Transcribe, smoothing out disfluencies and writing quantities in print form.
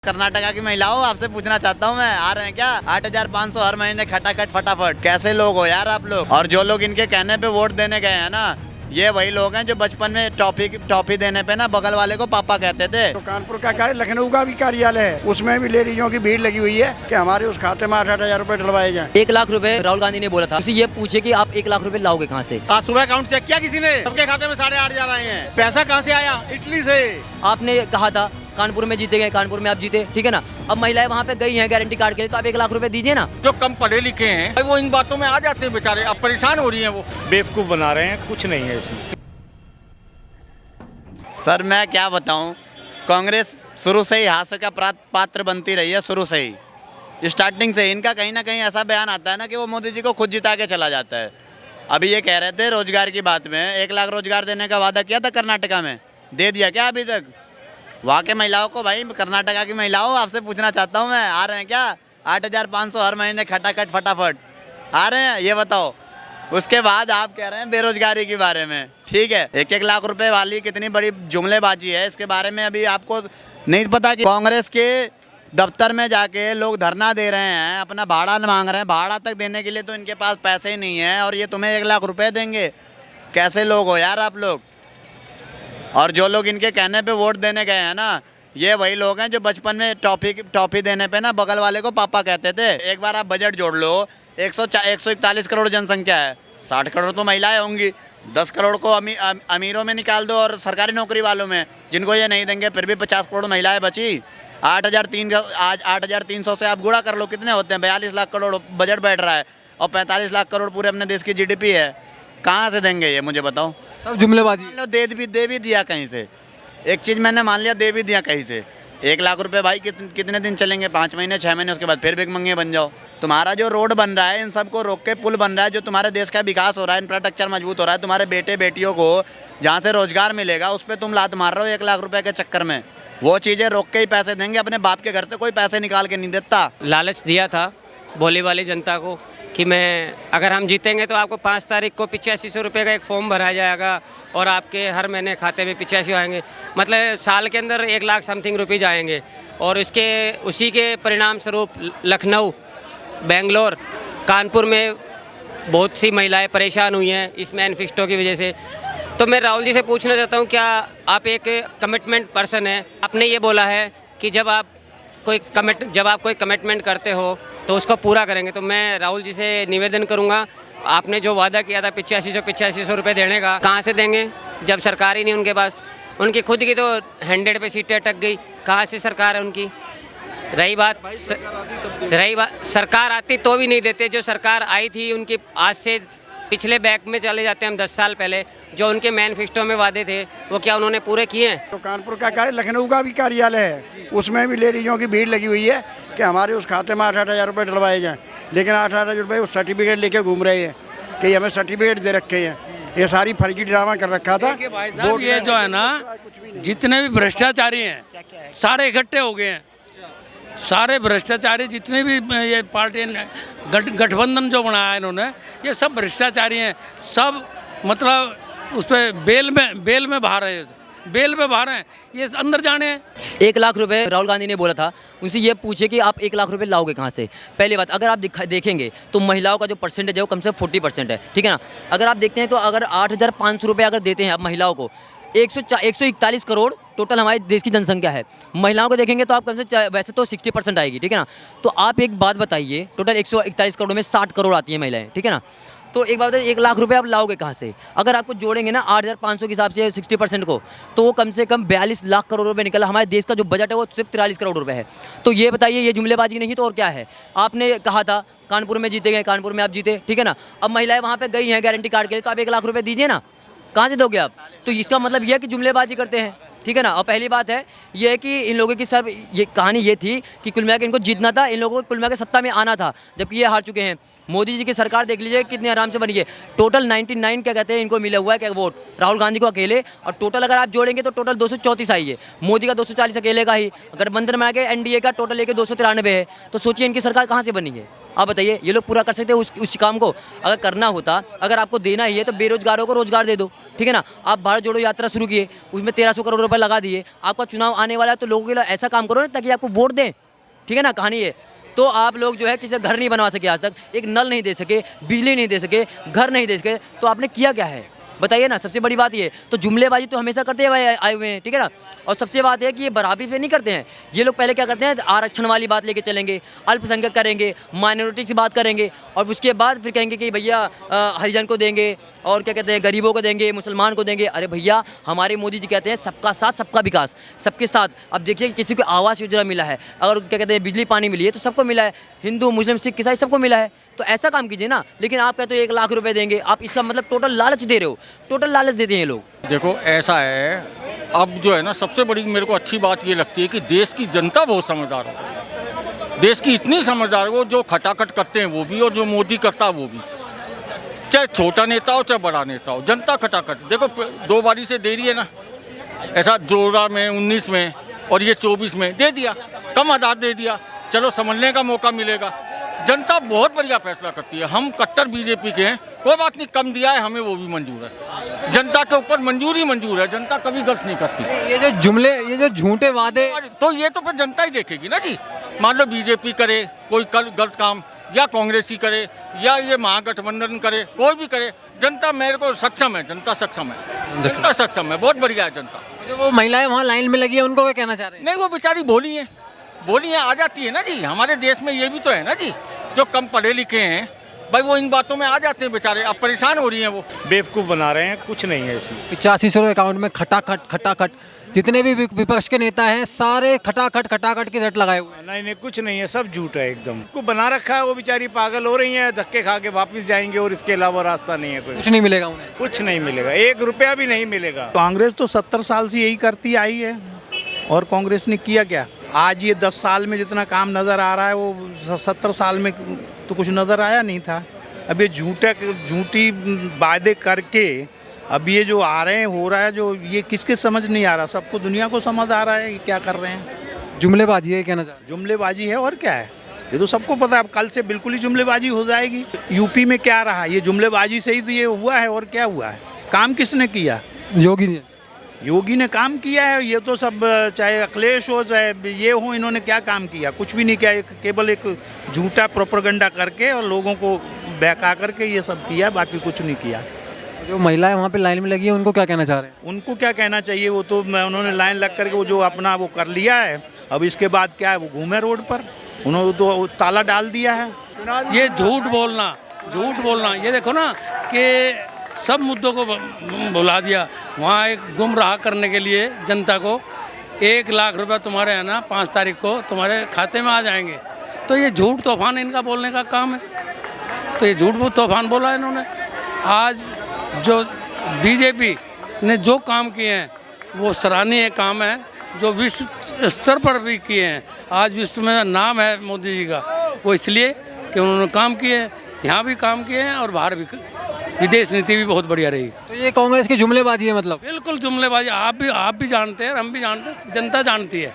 कर्नाटका की महिलाओं, आपसे पूछना चाहता हूँ मैं, आ रहे हैं क्या 8,500 हर महीने खटाखट फटाफट? कैसे लोग हो यार आप लोग? और जो लोग इनके कहने पे वोट देने गए हैं ना, ये वही लोग हैं जो बचपन में टॉफी देने पे ना बगल वाले को पापा कहते थे। तो कानपुर का कार्य, लखनऊ का भी कार्यालय है, उसमें भी लेडीजों की भीड़ लगी हुई है कि हमारे उस खाते में 8,000 रुपए डलवाए जाएं। 1 लाख रुपए राहुल गांधी ने बोला था, उसे ये पूछे कि आप 1 लाख रुपए लाओगे कहाँ से? आज सुबह अकाउंट चेक किया किसी ने? सबके खाते में 8,500 आए हैं। पैसा कहाँ से आया? इटली से। आपने कहा था कानपुर में जीते गए, कानपुर में आप जीते, ठीक है ना। अब महिलाएं वहाँ पे गई हैं गारंटी कार्ड के लिए, तो आप 1 लाख रुपए दीजिए ना। जो कम पढ़े लिखे हैं वो इन बातों में आ जाते हैं बेचारे, अब परेशान हो रही हैं वो। बेवकूफ़ बना रहे हैं, कुछ नहीं है इसमें। सर मैं क्या बताऊं, कांग्रेस शुरू से ही हास्य का पात्र बनती रही है। शुरू से ही स्टार्टिंग से इनका कहीं ना कहीं ऐसा बयान आता है ना कि वो मोदी जी को खुद जिता के चला जाता है। अभी ये कह रहे थे रोजगार की बात में, 1 लाख रोजगार देने का वादा किया था कर्नाटका में, दे दिया क्या अभी तक? वहाँ के महिलाओं को, भाई कर्नाटका की महिलाओं, आपसे पूछना चाहता हूँ मैं, आ रहे हैं क्या 8,500 हर महीने खटाखट फटाफट? आ रहे हैं, ये बताओ। उसके बाद आप कह रहे हैं बेरोजगारी के बारे में, ठीक है। 1-1 लाख रुपए वाली कितनी बड़ी जुमलेबाजी है, इसके बारे में अभी आपको नहीं पता कि कांग्रेस के दफ्तर में जाके लोग धरना दे रहे हैं, अपना भाड़ा मांग रहे हैं, भाड़ा तक देने के लिए तो इनके पास पैसे ही नहीं है, और ये तुम्हें 1 लाख रुपए देंगे? कैसे लोग हो यार आप लोग? और जो लोग इनके कहने पे वोट देने गए हैं ना, ये वही लोग हैं जो बचपन में टॉफी देने पे ना बगल वाले को पापा कहते थे। एक बार आप बजट जोड़ लो, 141 करोड़ जनसंख्या है, 60 करोड़ तो महिलाएं होंगी, 10 करोड़ को अमीरों में निकाल दो और सरकारी नौकरी वालों में, जिनको ये नहीं देंगे, फिर भी 50 करोड़ महिलाएं बची। 8,300 से आप गुणा कर लो, कितने होते हैं? 42 लाख करोड़ बजट बैठ रहा है, और 45 लाख करोड़ पूरे अपने देश की GDP है। कहाँ से देंगे ये, मुझे बताओ? सब जुमलेबाजी। मान लो दे भी दिया कहीं से, एक चीज़ मैंने मान लिया, दे भी दिया कहीं से। 1 लाख रुपए भाई कितने दिन चलेंगे? 5 महीने 6 महीने, उसके बाद फिर भिखमंगे बन जाओ। तुम्हारा जो रोड बन रहा है, इन सबको रोक के पुल बन रहा है, जो तुम्हारे देश का विकास हो रहा है, इंफ्रास्ट्रक्चर मजबूत हो रहा है, तुम्हारे बेटे बेटियों को जहाँ से रोजगार मिलेगा, उस पर तुम लात मार रहे हो 1 लाख रुपए के चक्कर में। वो चीज़ें रोक के ही पैसे देंगे, अपने बाप के घर से कोई पैसे निकाल के नहीं देता। लालच दिया था भोली वाली जनता को कि मैं, अगर हम जीतेंगे तो आपको 5 तारीख को 8500 रुपये का एक फॉर्म भरा जाएगा और आपके हर महीने खाते में 85 आएंगे, मतलब साल के अंदर 1 लाख समथिंग रुपीज़ आएंगे। और उसी के परिणाम स्वरूप लखनऊ, बेंगलोर, कानपुर में बहुत सी महिलाएं परेशान हुई हैं इस मैनिफेस्टो की वजह से। तो मैं राहुल जी से पूछना चाहता हूं, क्या आप एक कमिटमेंट पर्सन हैं? आपने ये बोला है कि जब आप कोई कमिटमेंट करते हो तो उसको पूरा करेंगे। तो मैं राहुल जी से निवेदन करूंगा, आपने जो वादा किया था 8500 रुपये देने का, कहाँ से देंगे जब सरकार ही नहीं उनके पास? उनकी खुद की तो 100 पे सीटें अटक गई, कहाँ से सरकार है उनकी? रही बात सरकार आती तो भी नहीं देते। जो सरकार आई थी उनकी आज से पिछले बैक में चले जाते हैं हम 10 साल पहले, जो उनके मैनिफेस्टो में वादे थे वो क्या उन्होंने पूरे किए हैं? तो कानपुर का कार्य, लखनऊ का भी कार्यालय है, उसमें भी लेडीजों की भीड़ लगी हुई है कि हमारे उस खाते में 8,000 रुपए डलवाए जाएं। लेकिन 8,000 रुपये वो सर्टिफिकेट लेके घूम रहे हैं कि हमें सर्टिफिकेट दे रखे हैं। ये सारी फर्जी ड्रामा कर रखा था। ये जो है ना, जितने भी भ्रष्टाचारी हैं सारे इकट्ठे हो गए हैं। सारे भ्रष्टाचारी जितने भी ये पार्टी गठबंधन जो बनाया है इन्होंने, ये सब भ्रष्टाचारी हैं। सब मतलब उस पर बेल में बाहर है, बेल पे बाहर हैं, ये अंदर जाने हैं। 1 लाख रुपए राहुल गांधी ने बोला था, उनसे ये पूछे कि आप 1 लाख रुपए लाओगे कहाँ से? पहली बात, अगर आप देखेंगे तो महिलाओं का जो परसेंटेज है वो कम से कम 40% है, ठीक है ना। अगर आप देखते हैं तो अगर 8,500 रुपये अगर देते हैं आप महिलाओं को, 141 करोड़ टोटल हमारे देश की जनसंख्या है। महिलाओं को देखेंगे तो आप कम से वैसे तो 60% आएगी, ठीक है ना। तो आप एक बात बताइए, टोटल 141 करोड़ में 60 करोड़ आती है महिलाएं, ठीक है ना। तो एक बात बताइए, 1 लाख रुपए आप लाओगे कहाँ से? अगर आपको जोड़ेंगे ना 8,500 के हिसाब से 60% को, तो वो कम से कम 42 लाख करोड़ रुपए निकला। हमारे देश का जो बजट है वो सिर्फ 43 करोड़ रुपए है। तो ये बताइए, ये जुमलेबाजी नहीं तो और क्या है? आपने कहा था कानपुर में जीते गए, कानपुर में आप जीते, ठीक है ना। अब महिलाएं वहाँ पे गई हैं गारंटी कार्ड के लिए, तो आप 1 लाख रुपए दीजिए ना। कहाँ से दोगे आप? तो इसका मतलब ये है कि जुमलेबाजी करते हैं, ठीक है ना। और पहली बात है ये है कि इन लोगों की सब ये कहानी ये थी कि कुल मिला के इनको जीतना था, इन लोगों को कुल मिला के सत्ता में आना था, जबकि ये हार चुके हैं। मोदी जी की सरकार देख लीजिए कितने आराम से बनी है। टोटल 99 क्या कहते हैं इनको मिला हुआ है क्या वोट, राहुल गांधी को अकेले। और टोटल अगर आप जोड़ेंगे तो टोटल 234 आई है, मोदी का 240 अकेले का ही। अगर बंधन बना के NDA का टोटल लेके 293 है, तो सोचिए इनकी सरकार कहाँ से बनी है। आप बताइए, ये लोग पूरा कर सकते हैं उस काम को? अगर करना होता, अगर आपको देना ही है तो बेरोजगारों को रोजगार दे दो, ठीक है ना। आप भारत जोड़ो यात्रा शुरू किए, उसमें 1300 करोड़ रुपए लगा दिए, आपका चुनाव आने वाला है तो लोगों के लिए ऐसा काम करो ना ताकि आपको वोट दें, ठीक है ना। कहानी है तो आप लोग जो है किसी का घर नहीं बनवा सके, आज तक एक नल नहीं दे सके, बिजली नहीं दे सके, घर नहीं दे सके, तो आपने किया क्या है बताइए ना। सबसे बड़ी बात ये, तो जुमलेबाजी तो हमेशा करते हुए आए हुए हैं, ठीक है ना। और सबसे बात है कि ये बराबरी पे नहीं करते हैं ये लोग। पहले क्या करते हैं, आरक्षण वाली बात लेके चलेंगे, अल्पसंख्यक करेंगे, माइनॉरिटी की बात करेंगे, और उसके बाद फिर कहेंगे कि भैया हरिजन को देंगे, और क्या कहते हैं गरीबों को देंगे, मुसलमान को देंगे। अरे भैया, हमारे मोदी जी कहते हैं सबका साथ सबका विकास, सबके साथ। अब देखिए किसी को आवास योजना मिला है, अगर क्या कहते हैं बिजली पानी मिली है तो सबको मिला है, हिंदू मुस्लिम सिख ईसाई सबको मिला है। तो ऐसा काम कीजिए ना। लेकिन आप कहते हो 1 लाख रुपए देंगे, आप इसका मतलब टोटल लालच दे रहे हो, टोटल लालच देते हैं ये लोग। देखो ऐसा है, अब जो है ना सबसे बड़ी मेरे को अच्छी बात ये लगती है कि देश की जनता बहुत समझदार हो गई। देश की इतनी समझदार हो, जो खटाखट करते हैं वो भी, और जो मोदी करता है वो भी, चाहे छोटा नेता हो चाहे बड़ा नेता हो, जनता खटाखट। देखो 2 बारी से दे रही है ना, ऐसा 14 में 19 में और ये 24 में दे दिया, कम आदात दे दिया, चलो समझने का मौका मिलेगा। जनता बहुत बढ़िया फैसला करती है। हम कट्टर बीजेपी के हैं, कोई बात नहीं, कम दिया है हमें वो भी मंजूर है। जनता के ऊपर मंजूर है, जनता कभी गलत नहीं करती। ये जो जुमले, ये जो झूठे वादे, तो ये तो फिर जनता ही देखेगी ना जी। मान लो बीजेपी करे कोई गलत काम, या कांग्रेस ही करे, या ये महागठबंधन करे, कोई भी करे, जनता मेरे को सक्षम है, जनता सक्षम है, जनता सक्षम है, बहुत बढ़िया है जनता। जो वो महिलाएं वहाँ लाइन में लगी है उनको क्या कहना चाह रहे हैं? नहीं, वो बेचारी बोली है आ जाती है ना जी। हमारे देश में ये भी तो है ना जी, जो कम पढ़े लिखे हैं भाई वो इन बातों में आ जाते हैं बेचारे, अब परेशान हो रही हैं वो। बेवकूफ़ बना रहे हैं, कुछ नहीं है इसमें। 8500 अकाउंट में खटाखट जितने भी विपक्ष के नेता हैं सारे खटाखट की रट लगाए हुए हैं। नहीं, कुछ नहीं है, सब झूठ है एकदम। को बना रखा है, वो बेचारी पागल हो रही हैं, धक्के खा के वापस जाएंगे और इसके अलावा रास्ता नहीं है। कुछ नहीं मिलेगा उन्हें, कुछ नहीं मिलेगा, 1 रुपया भी नहीं मिलेगा। कांग्रेस तो 70 साल से यही करती आई है, और कांग्रेस ने किया क्या? आज ये 10 साल में जितना काम नज़र आ रहा है वो 70 साल में तो कुछ नज़र आया नहीं था। अब ये झूठी वादे करके अब ये जो आ रहे हैं, हो रहा है, जो ये किसके समझ नहीं आ रहा, सबको दुनिया को समझ आ रहा है ये क्या कर रहे हैं। जुमलेबाजी है, कहना चाह रहे हैं? जुमलेबाजी है और क्या है, ये तो सबको पता है। अब कल से बिल्कुल ही जुमलेबाजी हो जाएगी। यूपी में क्या रहा, ये जुमलेबाजी से ही तो ये हुआ है, और क्या हुआ है? काम किसने किया? योगी ने काम किया है। ये तो सब, चाहे अखिलेश हो चाहे ये हो, इन्होंने क्या काम किया? कुछ भी नहीं किया। केवल एक झूठा प्रोपेगेंडा करके और लोगों को बहका करके ये सब किया, बाकी कुछ नहीं किया। जो महिलाएं वहाँ पे लाइन में लगी है उनको क्या कहना चाह रहे हैं? उनको क्या कहना चाहिए, वो तो उन्होंने लाइन लग करके वो जो अपना वो कर लिया है। अब इसके बाद क्या है, वो घूमे रोड पर, उन्होंने तो ताला डाल दिया है। ये झूठ बोलना, ये देखो ना कि सब मुद्दों को बुला दिया। वहाँ एक गुमराह करने के लिए जनता को 1 लाख रुपया तुम्हारे है ना 5 तारीख को तुम्हारे खाते में आ जाएंगे। तो ये झूठ तूफान इनका बोलने का काम है। तो ये झूठ तूफान बोला इन्होंने। आज जो बीजेपी ने जो काम किए हैं वो सराहनीय काम है, जो विश्व स्तर पर भी किए हैं। आज विश्व में नाम है मोदी जी का, वो इसलिए कि उन्होंने काम किए हैं, यहाँ भी काम किए हैं और बाहर भी। विदेश नीति भी बहुत बढ़िया रही। तो ये कांग्रेस की जुमलेबाजी है मतलब? बिल्कुल जुमलेबाजी। आप भी जानते हैं, हम भी जानते हैं, जनता जानती है।